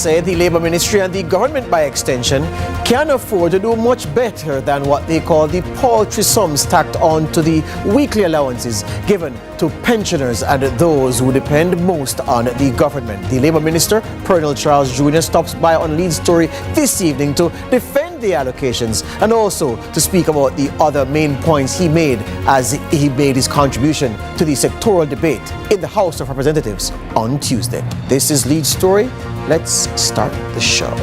said the Labour Ministry and the government by extension can afford to do much better than what they call the paltry sums tacked on to the weekly allowances given to pensioners and those who depend most on the government. The Labour Minister, Colonel Charles Jr., stops by on Lead Story this evening to defend the allocations and also to speak about the other main points he made as he made his contribution to the sectoral debate in the House of Representatives on Tuesday. This is Lead Story. Let's start the show.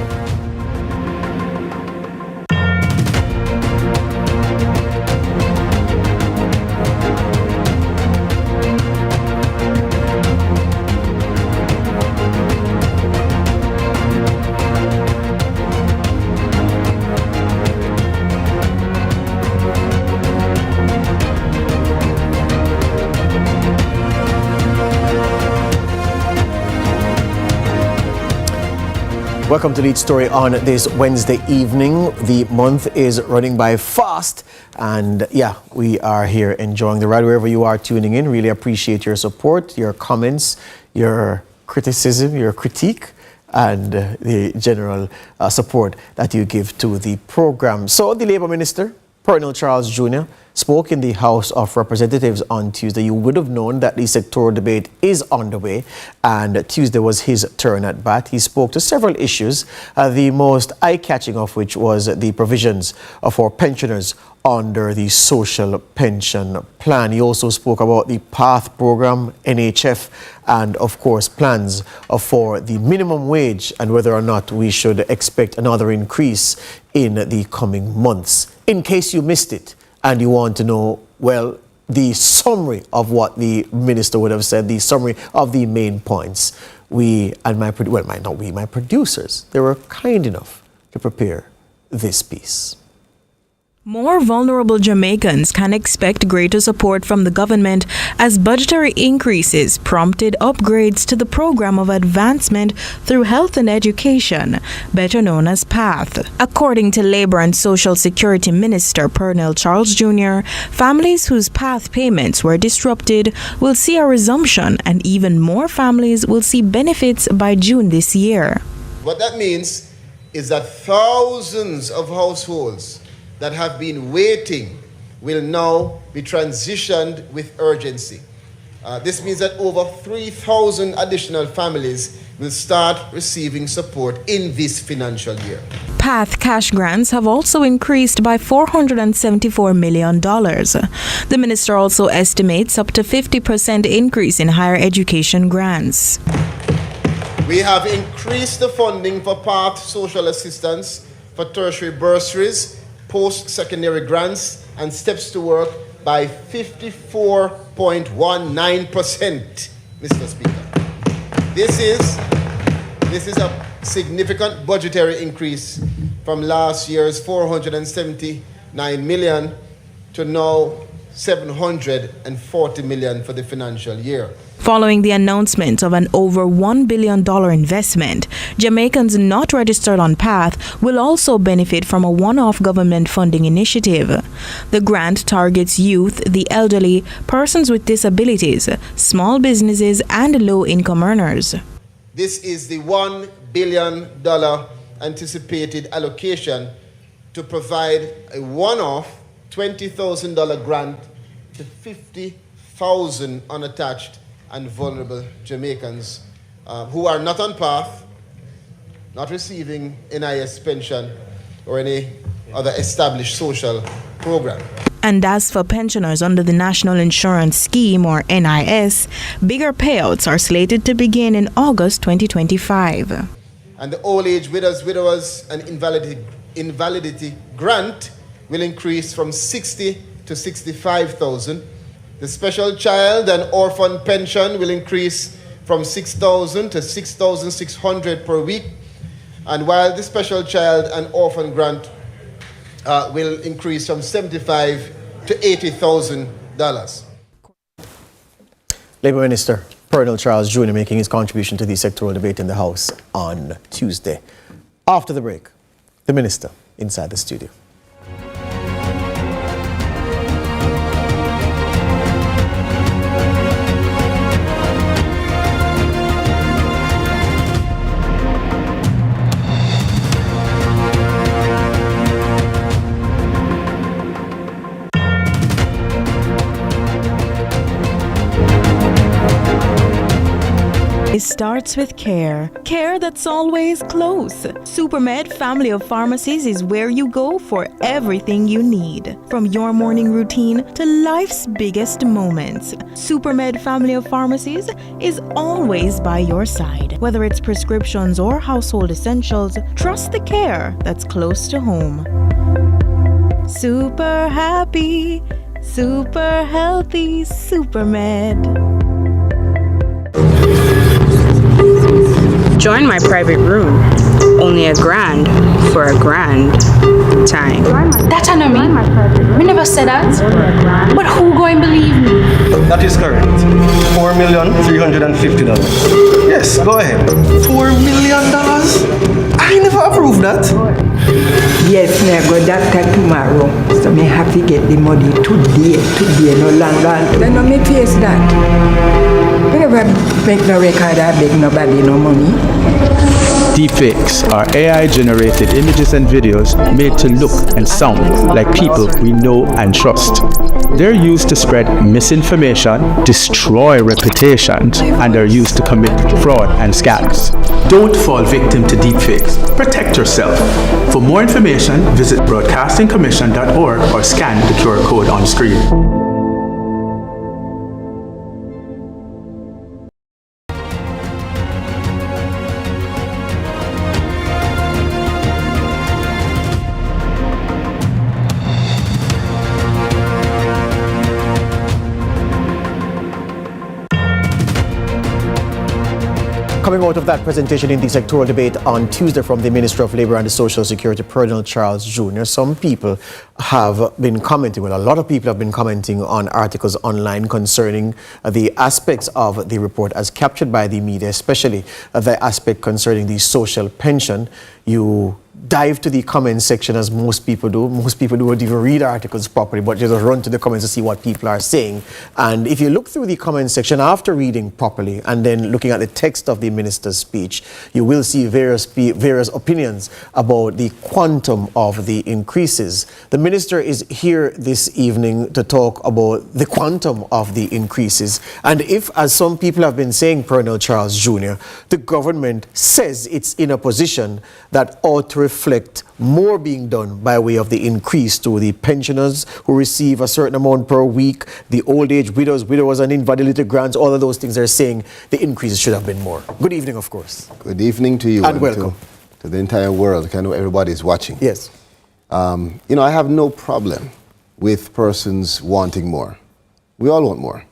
Welcome to Lead Story on this Wednesday evening. The month is running by fast, and we are here enjoying the ride wherever you are tuning in. Really appreciate your support, your comments, your criticism, your critique, and the general support that you give to the program. So the Labour Minister, Colonel Charles Jr., spoke in the House of Representatives on Tuesday. You would have known that the sectoral debate is underway, and Tuesday was his turn at bat. He spoke to several issues, the most eye-catching of which was the provisions for pensioners under the social pension plan. He also spoke about the PATH program, NHF, and of course plans for the minimum wage and whether or not we should expect another increase in the coming months. In case you missed it, and you want to know, well, the summary of what the minister would have said, the summary of the main points, my producers, they were kind enough to prepare this piece. More vulnerable Jamaicans can expect greater support from the government as budgetary increases prompted upgrades to the Program of Advancement through Health and Education, better known as PATH. According to Labour and Social Security Minister Colonel Charles Jr., families whose PATH payments were disrupted will see a resumption, and even more families will see benefits by June this year. What that means is that thousands of households that have been waiting will now be transitioned with urgency. This means that over 3,000 additional families will start receiving support in this financial year. PATH cash grants have also increased by $474 million. The minister also estimates up to 50% increase in higher education grants. We have increased the funding for PATH social assistance, for tertiary bursaries, post-secondary grants, and steps to work by 54.19%, Mr. Speaker. This is a significant budgetary increase from last year's $479 million to now $740 million for the financial year. Following the announcement of an over $1 billion investment, Jamaicans not registered on PATH will also benefit from a one-off government funding initiative. The grant targets youth, the elderly, persons with disabilities, small businesses, and low-income earners. This is the $1 billion anticipated allocation to provide a one-off $20,000 grant to 50,000 unattached and vulnerable Jamaicans who are not on PATH, not receiving NIS pension or any other established social program. And as for pensioners under the National Insurance Scheme, or NIS, bigger payouts are slated to begin in August 2025. And the old age widowers and invalidity grant will increase from 60 to 65,000. The special child and orphan pension will increase from 6,000 to 6,600 per week. And while the special child and orphan grant will increase from $75,000 to $80,000. Labour Minister Colonel Charles Jr. making his contribution to the sectoral debate in the House on Tuesday. After the break, the Minister inside the studio. It starts with care. Care that's always close. Supermed family of pharmacies is where you go for everything you need. From your morning routine to life's biggest moments. Supermed family of pharmacies is always by your side. Whether it's prescriptions or household essentials, trust the care that's close to home. Super happy, super healthy, Supermed. Join my private room. Only $1,000 for a grand time. That I know me. We never said that. But who going believe me? That is correct. $4,350,000. Yes, go ahead. $4 million? I never approved that. Yes, me go doctor tomorrow. So me have to get the money today, no longer. Then no me face that. Me never make no record or beg nobody no money. Deepfakes are AI-generated images and videos made to look and sound like people we know and trust. They're used to spread misinformation, destroy reputations, and are used to commit fraud and scams. Don't fall victim to deepfakes. Protect yourself. For more information, visit broadcastingcommission.org or scan the QR code on screen. Coming out of that presentation in the sectoral debate on Tuesday from the Minister of Labour and the Social Security, Colonel Charles Jr., some people have been commenting, well, a lot of people have been commenting on articles online concerning the aspects of the report as captured by the media, especially the aspect concerning the social pension. You dive to the comment section as most people do. Most people don't even read articles properly, but just run to the comments to see what people are saying. And if you look through the comment section after reading properly and then looking at the text of the minister's speech, you will see various opinions about the quantum of the increases. The minister is here this evening to talk about the quantum of the increases. And if, as some people have been saying, Colonel Charles Jr., the government says it's in a position that ought to reflect more being done by way of the increase to the pensioners who receive a certain amount per week, the old age widowers and invalidity grants, all of those things they're saying the increases should have been more. Good evening, of course. Good evening to you and welcome to the entire world. I know everybody's watching. Yes. I have no problem with persons wanting more. We all want more.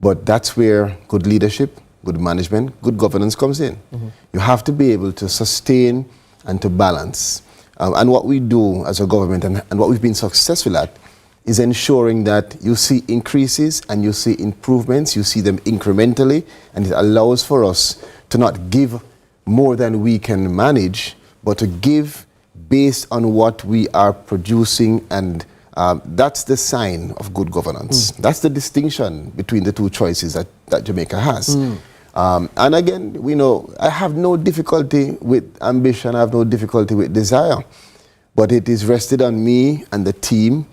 But that's where good leadership, good management, good governance comes in. Mm-hmm. You have to be able to sustain and to balance. And what we do as a government and what we've been successful at is ensuring that you see increases and you see improvements, you see them incrementally, and it allows for us to not give more than we can manage, but to give based on what we are producing, and that's the sign of good governance. That's the distinction between the two choices that Jamaica has. And again, we know I have no difficulty with ambition, I have no difficulty with desire, but it is rested on me and the team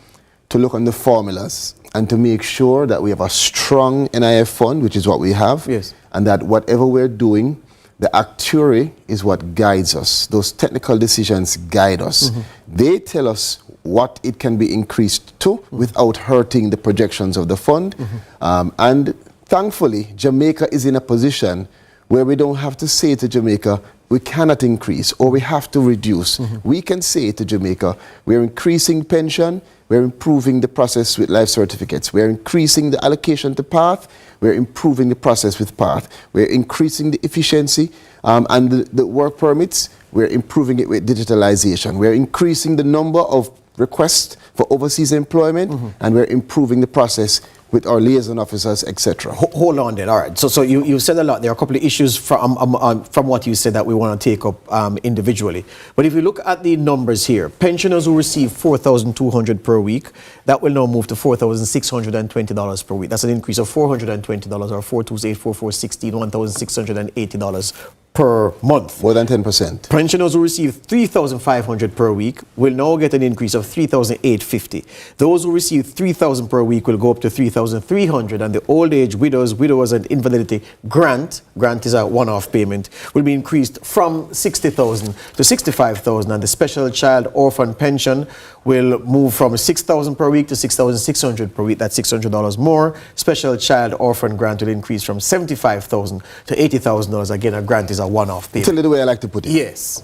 to look on the formulas and to make sure that we have a strong NIF fund, which is what we have, yes, and that whatever we're doing, the actuary is what guides us. Those technical decisions guide us. They tell us what it can be increased to without hurting the projections of the fund. And thankfully, Jamaica is in a position where we don't have to say to Jamaica, we cannot increase or we have to reduce. We can say to Jamaica, we're increasing pension, we're improving the process with life certificates, we're increasing the allocation to PATH, we're improving the process with PATH, we're increasing the efficiency and the work permits, we're improving it with digitalization, we're increasing the number of requests for overseas employment, and we're improving the process with our liaison officers, etc. Hold on then. All right. So you said a lot. There are a couple of issues from what you said that we want to take up individually. But if you look at the numbers here, pensioners who receive $4,200 per week, that will now move to $4,620 per week. That's an increase of $420, or 4 2 8 4 4 16, $1,680 per month. More than 10%. Pensioners who receive $3,500 per week will now get an increase of $3,850. Those who receive $3,000 per week will go up to $3,300, and the old age widowers and invalidity grant is a one-off payment, will be increased from $60,000 to $65,000, and the special child orphan pension will move from $6,000 per week to $6,600 per week. That's $600 more. Special child orphan grant will increase from $75,000 to $80,000. Again, a grant is a one-off payment. Tell you the way I like to put it. Yes.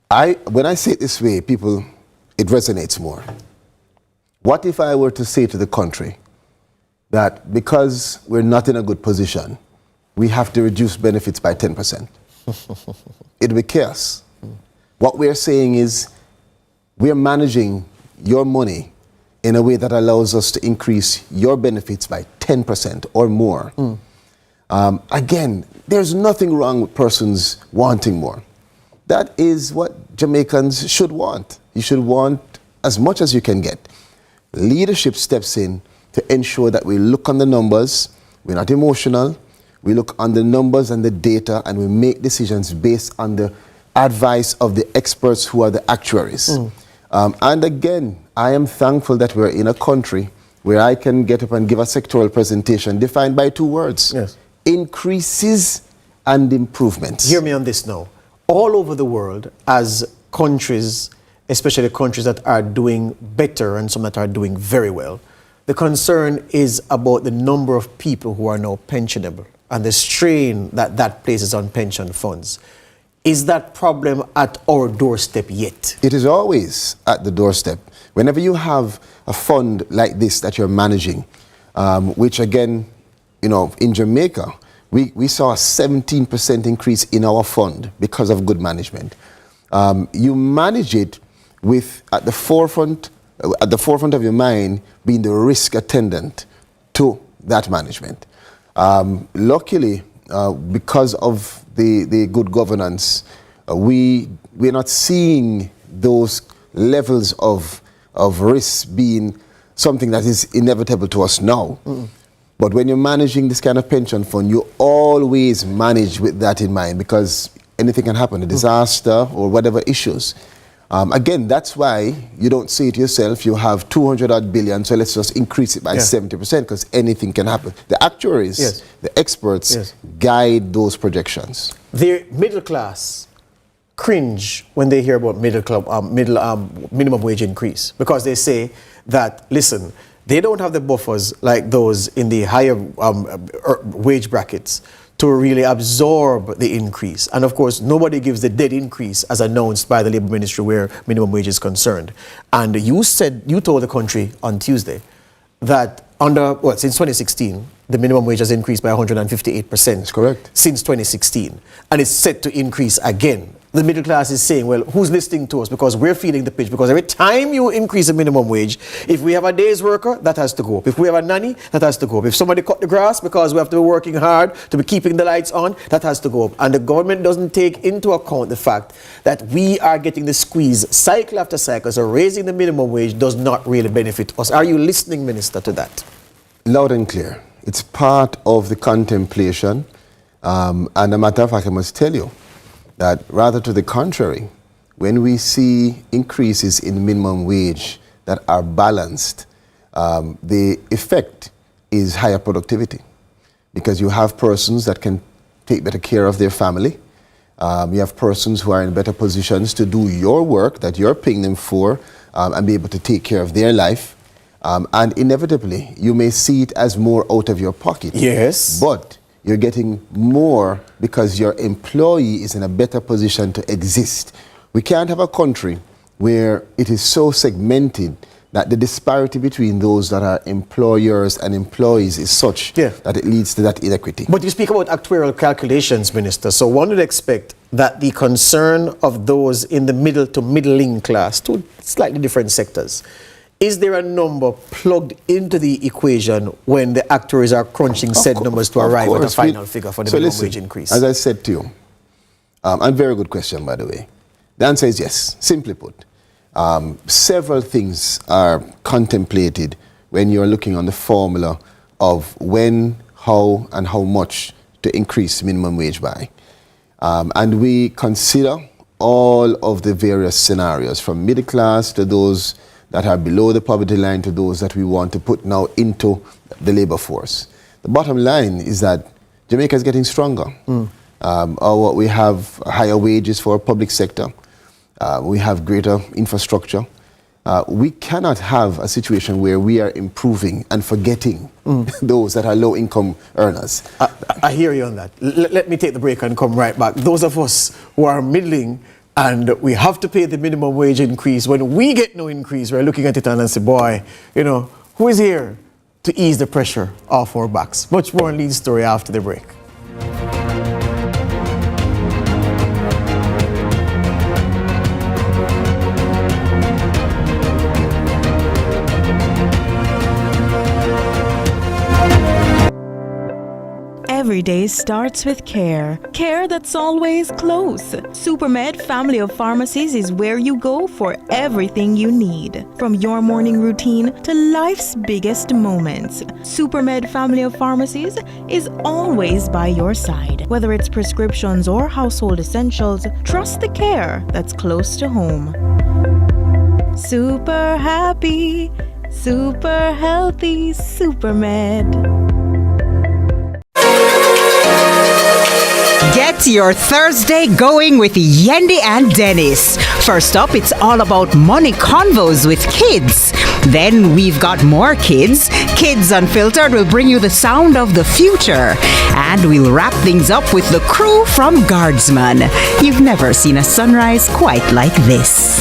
When I say it this way, people, it resonates more. What if I were to say to the country that because we're not in a good position, we have to reduce benefits by 10%? It would be chaos. What we're saying is we're managing your money in a way that allows us to increase your benefits by 10% or more. Again, there's nothing wrong with persons wanting more. That is what Jamaicans should want. You should want as much as you can get. Leadership steps in to ensure that we look on the numbers, we're not emotional, we look on the numbers and the data, and we make decisions based on the advice of the experts who are the actuaries. And again, I am thankful that we're in a country where I can get up and give a sectoral presentation defined by two words. Yes. Increases and improvements. Hear me on this now. All over the world, as countries, especially countries that are doing better and some that are doing very well, the concern is about the number of people who are now pensionable and the strain that that places on pension funds. Is that problem at our doorstep yet? It is always at the doorstep. Whenever you have a fund like this that you're managing, which again, you know, in Jamaica, we saw a 17% increase in our fund because of good management. You manage it with at the forefront of your mind being the risk attendant to that management. Luckily, because of the good governance, we're not seeing those levels of risk being something that is inevitable to us now. But when you're managing this kind of pension fund, you always manage with that in mind, because anything can happen, a disaster or whatever issues. Again, that's why you don't say to yourself, you have 200 odd billion, so let's just increase it by 70%, because anything can happen. The actuaries, the experts guide those projections. The middle class cringe when they hear about minimum wage increase, because they say that, listen, they don't have the buffers like those in the higher wage brackets to really absorb the increase. And of course, nobody gives the dead increase as announced by the Labour Ministry where minimum wage is concerned. And you told the country on Tuesday that since 2016, the minimum wage has increased by 158%. That's correct. Since 2016. And it's set to increase again. The middle class is saying, well, who's listening to us? Because we're feeling the pinch. Because every time you increase the minimum wage, if we have a day's worker, that has to go up. If we have a nanny, that has to go up. If somebody cut the grass because we have to be working hard to be keeping the lights on, that has to go up. And the government doesn't take into account the fact that we are getting the squeeze cycle after cycle. So raising the minimum wage does not really benefit us. Are you listening, Minister, to that? Loud and clear. It's part of the contemplation. And a matter of fact, I must tell you that rather to the contrary, when we see increases in minimum wage that are balanced, the effect is higher productivity, because you have persons that can take better care of their family. You have persons who are in better positions to do your work that you're paying them for and be able to take care of their life. And inevitably, you may see it as more out of your pocket. Yes. But you're getting more because your employee is in a better position to exist. We can't have a country where it is so segmented that the disparity between those that are employers and employees is such that it leads to that inequity. But you speak about actuarial calculations, Minister, so one would expect that the concern of those in the middle to middling class, two slightly different sectors, is there a number plugged into the equation when the actuaries are crunching said numbers to arrive at a final figure for the minimum wage increase? As I said to you, and very good question, by the way. The answer is yes, simply put. Several things are contemplated when you're looking on the formula of when, how, and how much to increase minimum wage by. And we consider all of the various scenarios, from middle class to those that are below the poverty line to those that we want to put now into the labor force. The bottom line is that Jamaica is getting stronger. We have higher wages for our public sector. We have greater infrastructure. We cannot have a situation where we are improving and forgetting those that are low-income earners. I hear you on that. Let me take the break and come right back. Those of us who are middling and we have to pay the minimum wage increase, when we get no increase, we're looking at it and say, boy, you know, who is here to ease the pressure off our backs? Much more on Lead's story after the break. Every day starts with care. Care that's always close. Supermed Family of Pharmacies is where you go for everything you need. From your morning routine to life's biggest moments. Supermed Family of Pharmacies is always by your side. Whether it's prescriptions or household essentials, trust the care that's close to home. Super happy, super healthy, Supermed. Get your Thursday going with Yendi and Dennis. First up, it's all about money convos with kids. Then we've got more kids. Kids Unfiltered will bring you the sound of the future. And we'll wrap things up with the crew from Guardsman. You've never seen a sunrise quite like this.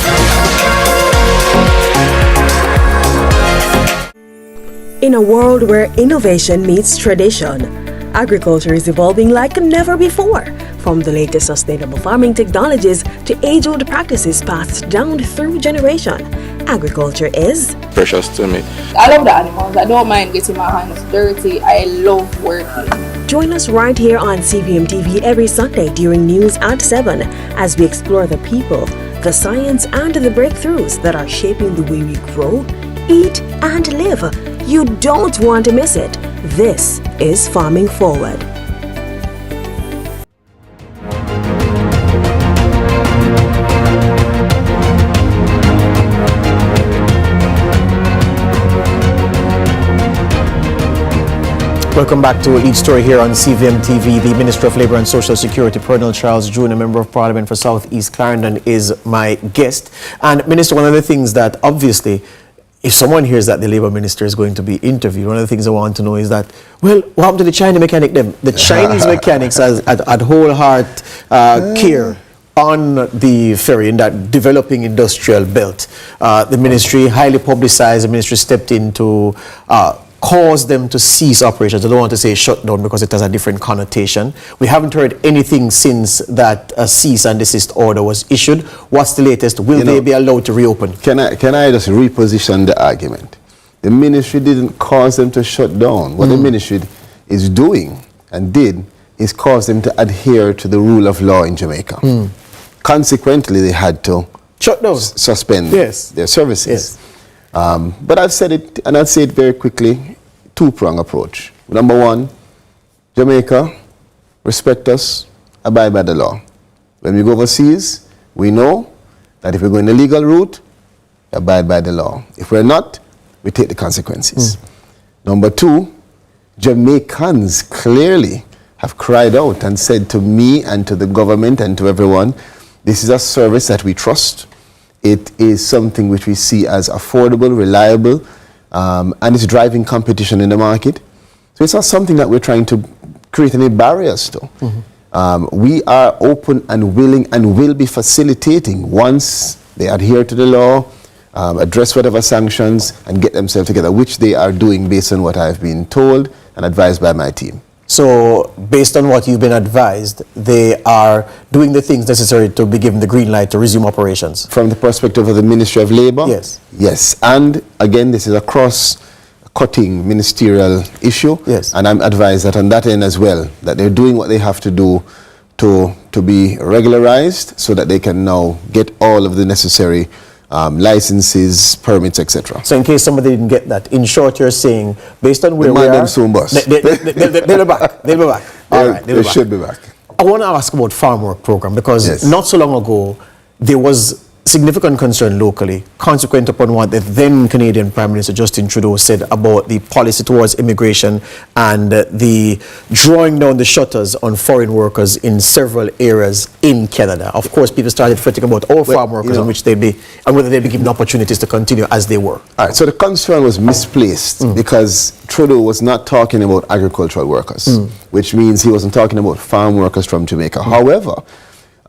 In a world where innovation meets tradition, agriculture is evolving like never before. From the latest sustainable farming technologies to age-old practices passed down through generation, agriculture is precious to me. I love the animals. I don't mind getting my hands dirty. I love working. Join us right here on CVM TV every Sunday during news at 7 as we explore the people, the science, and the breakthroughs that are shaping the way we grow, eat, and live. You don't want to miss it. This is Farming Forward. Welcome back to a lead story here on CVM TV. The Minister of Labour and Social Security, Colonel Charles June, a Member of Parliament for South East Clarendon, is my guest. And Minister, one of the things that obviously, if someone hears that the Labour Minister is going to be interviewed, one of the things I want to know is that, well, what happened to the Chinese mechanic them? The Chinese mechanics had whole heart care on the ferry in that developing industrial belt. The ministry highly publicized, the ministry stepped in to cause them to cease operations. I don't want to say shut down because it has a different connotation. We haven't heard anything since that cease and desist order was issued. What's the latest? Will they be allowed to reopen? Can I just reposition the argument? The ministry didn't cause them to shut down. What the ministry is doing and did is cause them to adhere to the rule of law in Jamaica. Consequently, they had to shut down, suspend their services. But I've said it, and I'll say it very quickly, two-prong approach. Number one, Jamaica, respect us, abide by the law. When we go overseas, we know that if we're going the legal route, abide by the law. If we're not, we take the consequences. Number two, Jamaicans clearly have cried out and said to me and to the government and to everyone, this is a service that we trust. It is something which we see as affordable, reliable, and it's driving competition in the market. So it's not something that we're trying to create any barriers to. We are open and willing and will be facilitating once they adhere to the law, address whatever sanctions, and get themselves together, which they are doing based on what I've been told and advised by my team. So, based on what you've been advised, they are doing the things necessary to be given the green light to resume operations? From the perspective of the Ministry of Labour? Yes. Yes. And again, this is a cross-cutting ministerial issue. Yes. And I'm advised that on that end as well, that they're doing what they have to do to be regularized so that they can now get all of the necessary licenses, permits, etc. So in case somebody didn't get that, in short, you're saying, based on where we are, them soon, boss. they'll be back. They'll be back. All right, they should be back. I want to ask about farm work program because Yes. not so long ago there was significant concern locally, consequent upon what the then Canadian Prime Minister Justin Trudeau said about the policy towards immigration and the drawing down the shutters on foreign workers in several areas in Canada. Of course, people started fretting about our farm workers and which they'd be, and whether they'd be given opportunities to continue as they were. All right, so the concern was misplaced because Trudeau was not talking about agricultural workers, which means he wasn't talking about farm workers from Jamaica. However,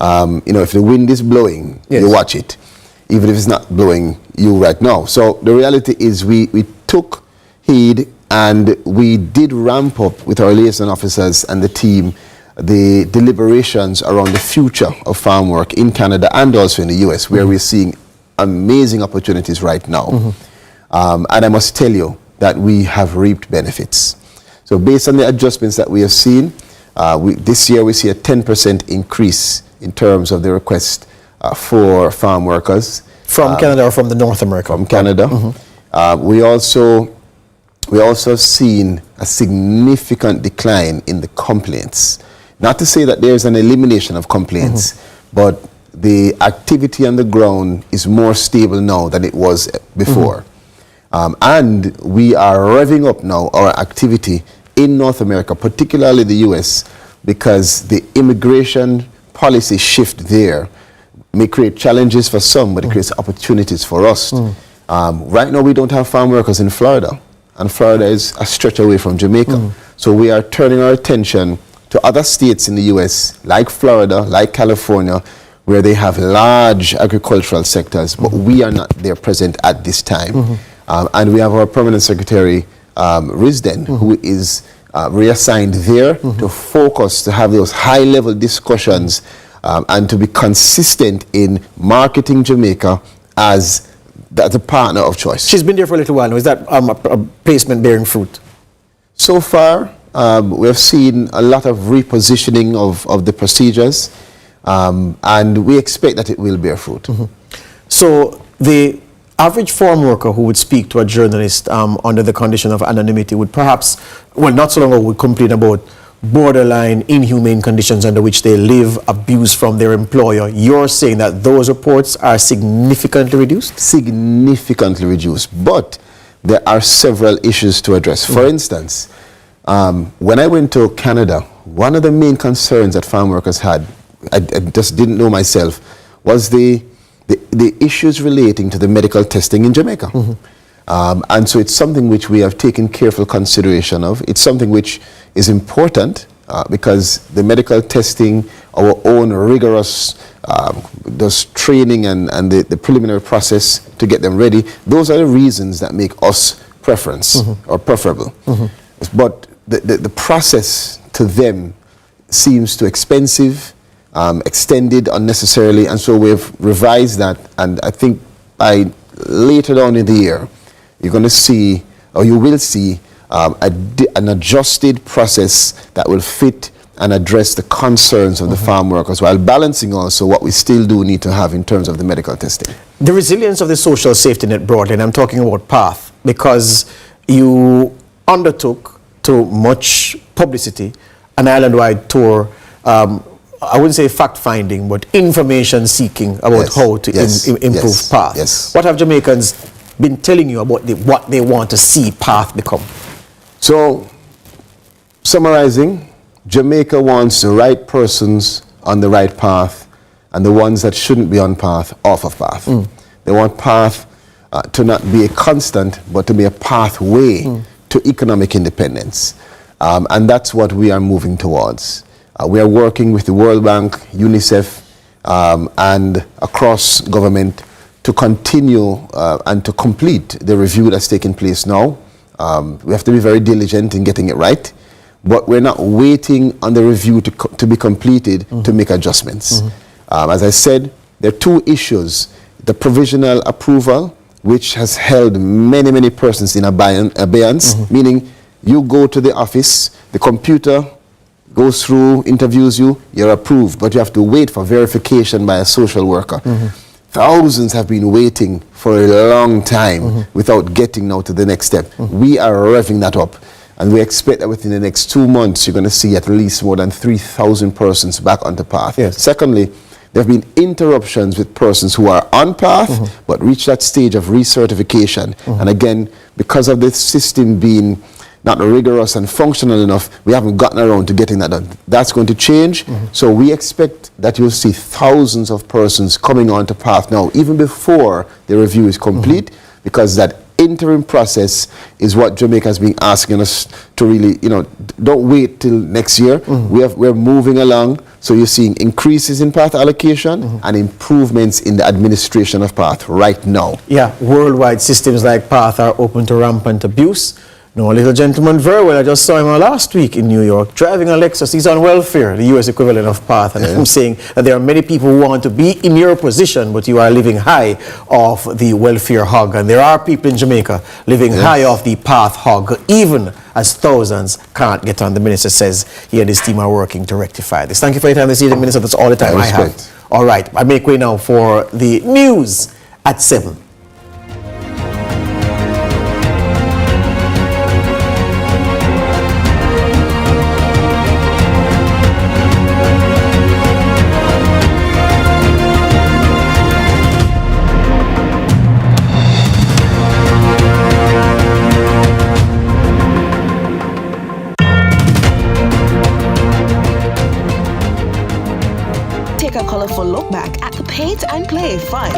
if the wind is blowing, you watch it. Even if it's not blowing you right now. So the reality is we took heed and we did ramp up with our liaison officers and the team the deliberations around the future of farm work in Canada and also in the US, where we're seeing amazing opportunities right now. And I must tell you that we have reaped benefits. So based on the adjustments that we have seen, this year we see a 10% increase in terms of the request for farm workers. From Canada or from the North America? From Canada. We also have seen a significant decline in the complaints. Not to say that there's an elimination of complaints, but the activity on the ground is more stable now than it was before. And we are revving up now our activity in North America, particularly the US, because the immigration policy shift there may create challenges for some, but it creates opportunities for us. Right now we don't have farm workers in Florida, and Florida is a stretch away from Jamaica. So we are turning our attention to other states in the US, like Florida, like California, where they have large agricultural sectors, but we are not there present at this time. And we have our permanent secretary, Risden, who is reassigned there to focus, to have those high-level discussions and to be consistent in marketing Jamaica as a partner of choice. She's been there for a little while now. Is that a placement bearing fruit? So far, we have seen a lot of repositioning of the procedures, and we expect that it will bear fruit. So the average farm worker who would speak to a journalist under the condition of anonymity would perhaps, well, not so long ago, would complain about borderline inhumane conditions under which they live, abuse from their employer. You're saying that those reports are significantly reduced? Significantly reduced, but there are several issues to address. For instance, when I went to Canada, one of the main concerns that farm workers had, I just didn't know myself, was the issues relating to the medical testing in Jamaica. And so it's something which we have taken careful consideration of. It's something which is important because the medical testing, our own rigorous those training and the preliminary process to get them ready, those are the reasons that make us preference or preferable. But the process to them seems too expensive, extended unnecessarily, and so we've revised that, and I think by later on in the year, you're going to see, or you will see, an adjusted process that will fit and address the concerns of the farm workers while balancing also what we still do need to have in terms of the medical testing. The resilience of the social safety net broadly, and I'm talking about PATH, because you undertook, to much publicity, an island-wide tour, I wouldn't say fact-finding, but information seeking about how to improve PATH. What have Jamaicans been telling you about what they want to see PATH become? So, summarizing, Jamaica wants the right persons on the right path and the ones that shouldn't be on path off of path. They want PATH to not be a constant, but to be a pathway to economic independence. And that's what we are moving towards. We are working with the World Bank, UNICEF, and across government to continue and to complete the review that's taking place now. We have to be very diligent in getting it right, but we're not waiting on the review to be completed to make adjustments. As I said, there are two issues. The provisional approval, which has held many, many persons in abeyance, meaning you go to the office, the computer goes through, interviews you, you're approved, but you have to wait for verification by a social worker. Thousands have been waiting for a long time without getting now to the next step. We are revving that up. And we expect that within the next 2 months, you're going to see at least more than 3,000 persons back onto path. Yes. Secondly, there have been interruptions with persons who are on path, but reach that stage of recertification. And again, because of this system being not rigorous and functional enough, we haven't gotten around to getting that done. That's going to change. So we expect that you'll see thousands of persons coming onto path now, even before the review is complete, because that interim process is what Jamaica has been asking us to really, don't wait till next year. We're moving along. So you're seeing increases in path allocation and improvements in the administration of path right now. Yeah, worldwide systems like path are open to rampant abuse. No, a little gentleman very well, I just saw him last week in New York, driving a Lexus. He's on welfare, the U.S. equivalent of path. And I'm saying that there are many people who want to be in your position, but you are living high off the welfare hog. And there are people in Jamaica living high off the path hog, even as thousands can't get on. The minister says he and his team are working to rectify this. Thank you for your time this evening, Minister. That's all the time I have. All right, I make way now for the news at 7. Take a colorful look back at the Paint and Play fun.